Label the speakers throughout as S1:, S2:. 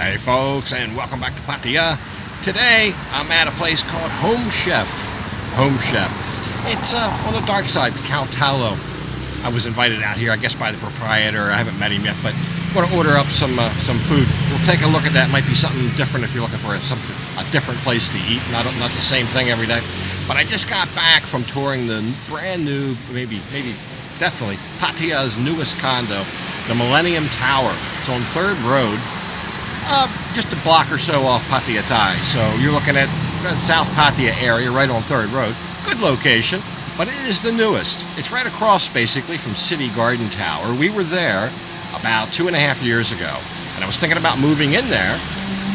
S1: Hey folks, and welcome back to Pattaya. Today I'm at a place called Home Chef. It's on the dark side, Cow. I was invited out here, I guess, by the proprietor. I haven't met him yet, but I'm going to order up some food. We'll take a look at that. Might be something different if you're looking for a different place to eat, not the same thing every day. But I just got back from touring the brand new, definitely Pattaya's newest condo, the Millennium Tower. It's on 3rd Road. Just a block or so off Pattaya Thai. So you're looking at South Pattaya area, right on 3rd Road. Good location, but it is the newest. It's right across, basically, from City Garden Tower. We were there about 2.5 years ago, and I was thinking about moving in there,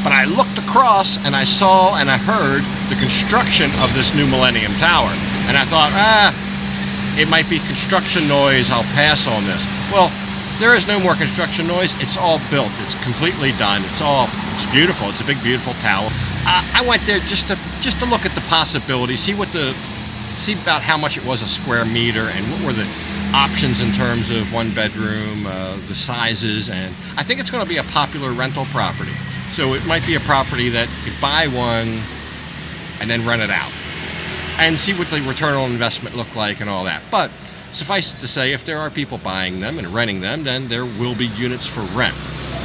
S1: but I looked across, and I saw and I heard the construction of this new Millennium Tower, and I thought, it might be construction noise, I'll pass on this. Well, there is no more construction noise. It's all built. It's completely done. It's beautiful. It's a big, beautiful tower. I went there just to look at the possibilities, see about how much it was a square meter, and what were the options in terms of one bedroom, the sizes, and I think it's going to be a popular rental property. So it might be a property that you could buy one and then rent it out, and see what the return on investment look like and all that. But suffice it to say, if there are people buying them and renting them, then there will be units for rent.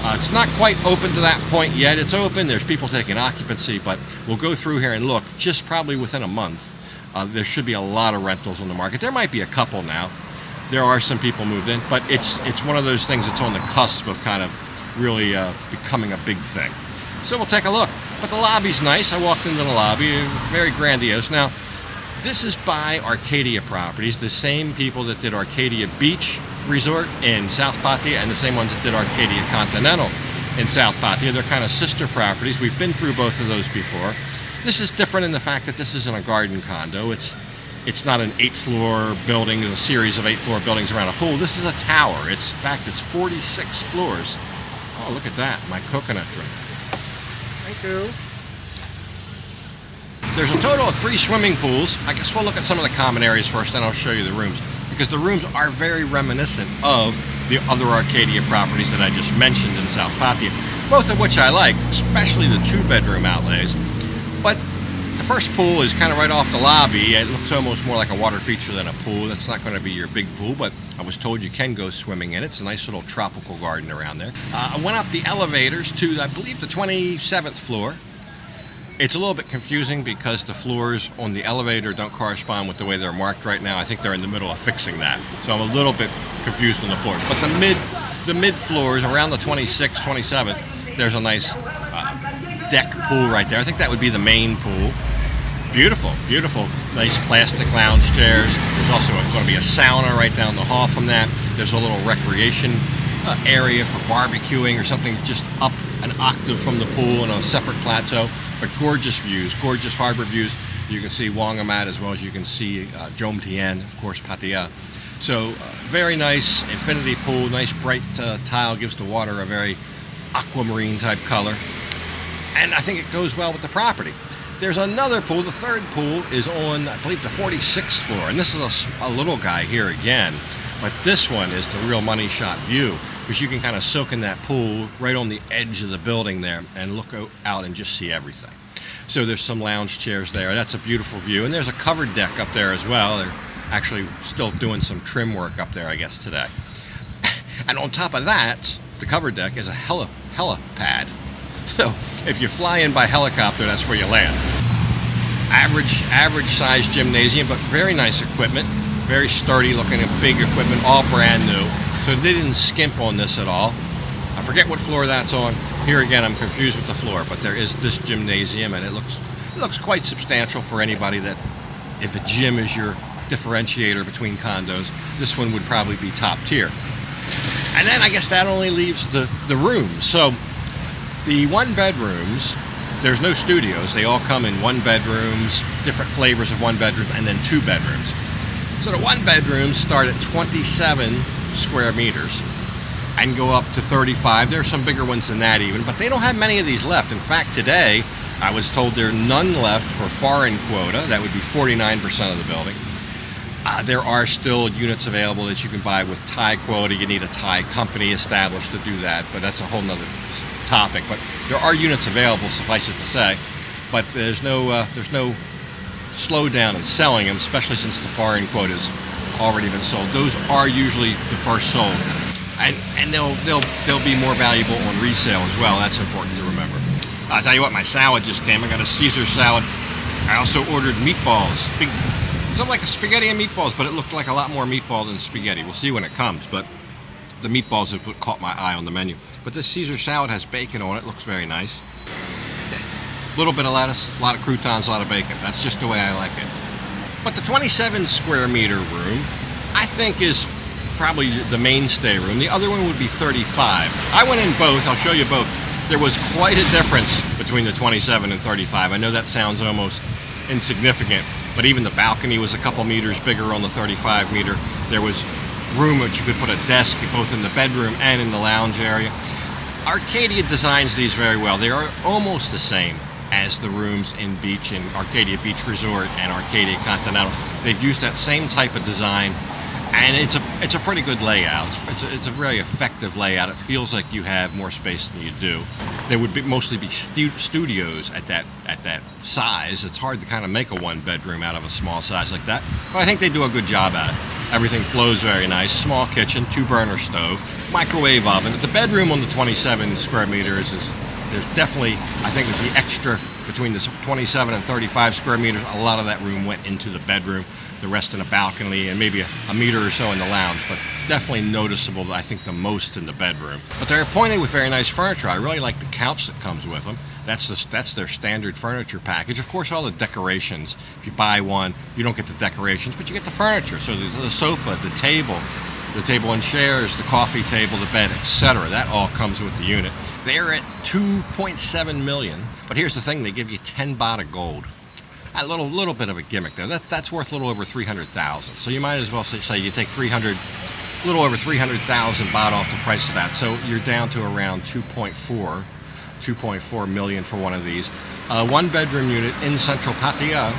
S1: It's not quite open to that point yet. It's open. There's people taking occupancy, but we'll go through here and look. Just probably within a month, there should be a lot of rentals on the market. There might be a couple now. There are some people moved in, but it's one of those things that's on the cusp of kind of really becoming a big thing. So we'll take a look. But the lobby's nice. I walked into the lobby, very grandiose. Now, this is by Arcadia Properties, the same people that did Arcadia Beach Resort in South Pattaya and the same ones that did Arcadia Continental in South Pattaya. They're kind of sister properties. We've been through both of those before. This is different in the fact that this isn't a garden condo. It's not an 8-floor building, a series of 8-floor buildings around a pool. This is a tower. In fact, it's 46 floors. Oh, look at that, my coconut drink. Thank you. There's a total of 3 swimming pools. I guess we'll look at some of the common areas first, then I'll show you the rooms, because the rooms are very reminiscent of the other Arcadia properties that I just mentioned in South Pattaya, both of which I liked, especially the 2-bedroom outlays. But the first pool is kind of right off the lobby. It looks almost more like a water feature than a pool. That's not going to be your big pool, but I was told you can go swimming in it. It's a nice little tropical garden around there. I went up the elevators to, I believe, the 27th floor. It's a little bit confusing because the floors on the elevator don't correspond with the way they're marked right now. I think they're in the middle of fixing that. So I'm a little bit confused on the floors. But the mid floors, around the 26th, 27th, there's a nice deck pool right there. I think that would be the main pool. Beautiful, beautiful. Nice plastic lounge chairs. There's also going to be a sauna right down the hall from that. There's a little recreation area for barbecuing or something just up an octave from the pool on a separate plateau. But gorgeous views, gorgeous harbor views. You can see Wongamat as well as you can see Jom Tien, of course, Pattaya. So very nice infinity pool, nice bright tile, gives the water a very aquamarine type color. And I think it goes well with the property. There's another pool. The 3rd pool is on, I believe, the 46th floor. And this is a little guy here again. But this one is the real money shot view, because you can kind of soak in that pool right on the edge of the building there and look out and just see everything. So there's some lounge chairs there. That's a beautiful view. And there's a covered deck up there as well. They're actually still doing some trim work up there, I guess, today. And on top of that, the covered deck is a helipad. So if you fly in by helicopter, that's where you land. Average size gymnasium, but very nice equipment. Very sturdy looking at big equipment, all brand new. So they didn't skimp on this at all. I forget what floor that's on. Here again, I'm confused with the floor, but there is this gymnasium, and it looks quite substantial for anybody that, if a gym is your differentiator between condos, this one would probably be top tier. And then I guess that only leaves the rooms. So the 1-bedrooms, there's no studios. They all come in 1-bedrooms, different flavors of 1-bedrooms, and then 2-bedrooms. So the 1-bedrooms start at 27 square meters and go up to 35. There's some bigger ones than that even, but they don't have many of these left. In fact, today, I was told there are none left for foreign quota. That would be 49% of the building. There are still units available that you can buy with Thai quota. You need a Thai company established to do that, but that's a whole nother topic. But there are units available, suffice it to say. But there's no slowdown in selling them, especially since the foreign quota's already been sold. Those are usually the first sold, and they'll be more valuable on resale as well. That's important to remember. I'll tell you what, my salad just came. I got a Caesar salad. I also ordered meatballs. Something like a spaghetti and meatballs, but it looked like a lot more meatball than spaghetti. We'll see when it comes, but the meatballs have caught my eye on the menu. But this Caesar salad has bacon on it. Looks very nice. A little bit of lettuce, a lot of croutons, a lot of bacon. That's just the way I like it. But the 27 square meter room, I think, is probably the mainstay room. The other one would be 35. I went in both. I'll show you both. There was quite a difference between the 27 and 35. I know that sounds almost insignificant, but even the balcony was a couple meters bigger on the 35 meter. There was room which you could put a desk both in the bedroom and in the lounge area. Arcadia designs these very well. They are almost the same as the rooms in Arcadia Beach Resort and Arcadia Continental. They've used that same type of design, and it's a pretty good layout. It's a very effective layout. It feels like you have more space than you do. There would mostly be studios at that size. It's hard to kind of make a one bedroom out of a small size like that, but I think they do a good job at it. Everything flows very nice. Small kitchen, 2-burner stove, microwave oven. The bedroom on the 27 square meters there's definitely, I think, with the extra between the 27 and 35 square meters, a lot of that room went into the bedroom, the rest in a balcony, and maybe a meter or so in the lounge, but definitely noticeable, I think, the most in the bedroom. But they're appointed with very nice furniture. I really like the couch that comes with them. That's their standard furniture package. Of course, all the decorations, if you buy one, you don't get the decorations, but you get the furniture. So the sofa, the table and chairs, the coffee table, the bed, etc. That all comes with the unit. They're at $2.7 million, but here's the thing: they give you 10 baht of gold. A little bit of a gimmick there. That's worth a little over 300,000. So you might as well say you take a little over 300,000 baht off the price of that. So you're down to around 2.4 million for one of these. One bedroom unit in central Pattaya.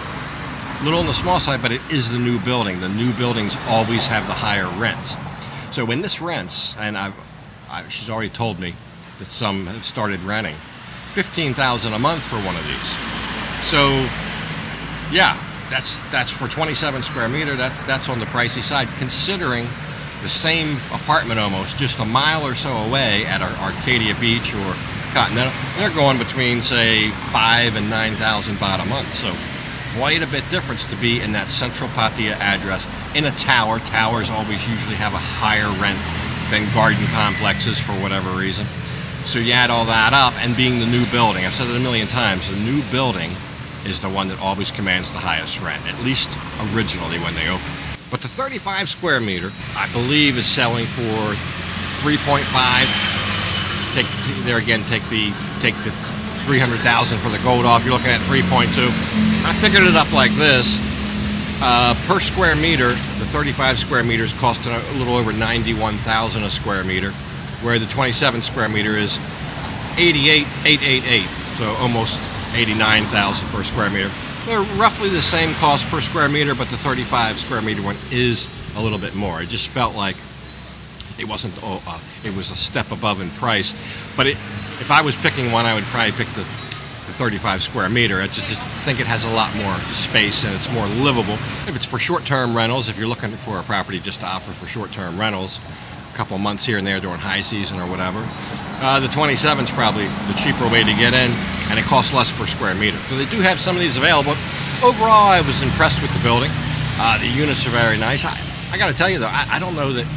S1: A little on the small side, but it is the new building. The new buildings always have the higher rents. So when this rents, and she's already told me that some have started renting, 15,000 a month for one of these. So yeah, that's for 27 square meter. That's on the pricey side, considering the same apartment almost just a mile or so away at Arcadia Beach or Continental. They're going between, say, 5,000 and 9,000 baht a month. So quite a bit difference to be in that central Pattaya address in a tower. Towers always usually have a higher rent than garden complexes for whatever reason. So you add all that up, and being the new building, I've said it a million times, the new building is the one that always commands the highest rent, at least originally when they open. But the 35 square meter, I believe, is selling for 3.5. Take the 300,000 for the gold off. You're looking at 3.2. I figured it up like this. Per square meter, the 35 square meters cost a little over 91,000 a square meter, where the 27 square meter is 88,888. So almost 89,000 per square meter. They're roughly the same cost per square meter, but the 35 square meter one is a little bit more. It just felt like it wasn't. It was a step above in price. But if I was picking one, I would probably pick the 35 square meter. I just think it has a lot more space and it's more livable. If it's for short-term rentals, if you're looking for a property just to offer for short-term rentals, a couple of months here and there during high season or whatever, the 27 is probably the cheaper way to get in, and it costs less per square meter. So they do have some of these available. Overall, I was impressed with the building. The units are very nice. I got to tell you though, I don't know that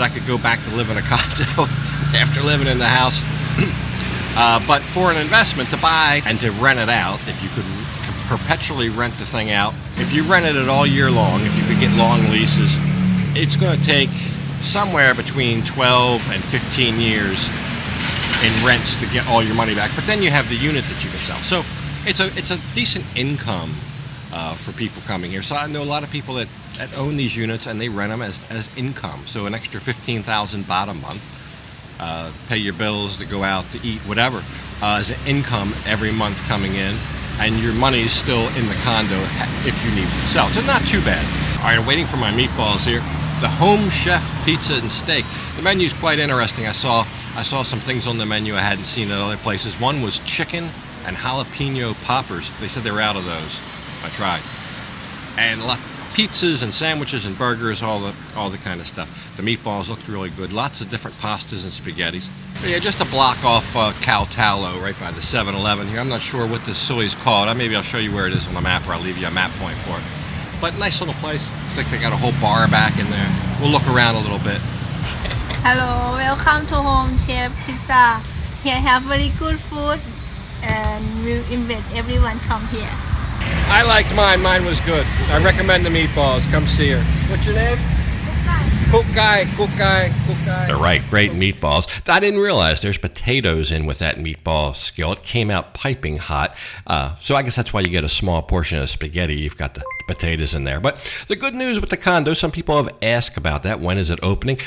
S1: I could go back to live in a condo after living in the house. But for an investment, to buy and to rent it out, if you could perpetually rent the thing out, if you rented it all year long, if you could get long leases, it's going to take somewhere between 12 and 15 years in rents to get all your money back. But then you have the unit that you can sell. So it's a decent income for people coming here. So I know a lot of people that own these units and they rent them as income. So an extra 15,000 baht a month. Pay your bills to go out to eat, whatever, as an income every month coming in, and your money is still in the condo if you need to sell. So not too bad. All right, I'm waiting for my meatballs here. the Home Chef Pizza and Steak. The menu's quite interesting. I saw some things on the menu I hadn't seen at other places. One was chicken and jalapeno poppers. They said they were out of those. I tried. And a lot pizzas and sandwiches and burgers, all the kind of stuff. The meatballs looked really good. Lots of different pastas and spaghettis. But yeah, just a block off Caltalo, right by the 7-Eleven here. I'm not sure what this silly's called. Maybe I'll show you where it is on the map, or I'll leave you a map point for it. But nice little place. Looks like they got a whole bar back in there. We'll look around a little bit.
S2: Hello, welcome to Home Chef Pizza. Here have very good food, and we'll invite everyone come here.
S1: I liked mine. Mine was good. I recommend the meatballs. Come see her. What's your name? Cook guy. They're right. Great meatballs. I didn't realize there's potatoes in with that meatball skillet. Came out piping hot. So I guess that's why you get a small portion of spaghetti. You've got the potatoes in there. But the good news with the condo, some people have asked about that. When is it opening?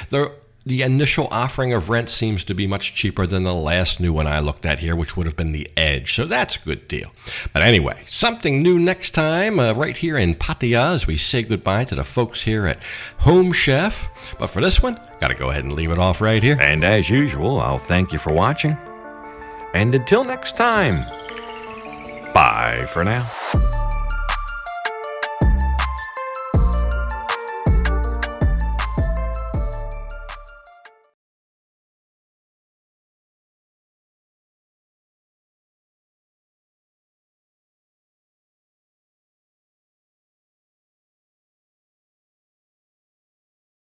S1: The initial offering of rent seems to be much cheaper than the last new one I looked at here, which would have been the Edge. So that's a good deal. But anyway, something new next time right here in Pattaya as we say goodbye to the folks here at Home Chef. But for this one, got to go ahead and leave it off right here. And as usual, I'll thank you for watching. And until next time, bye for now.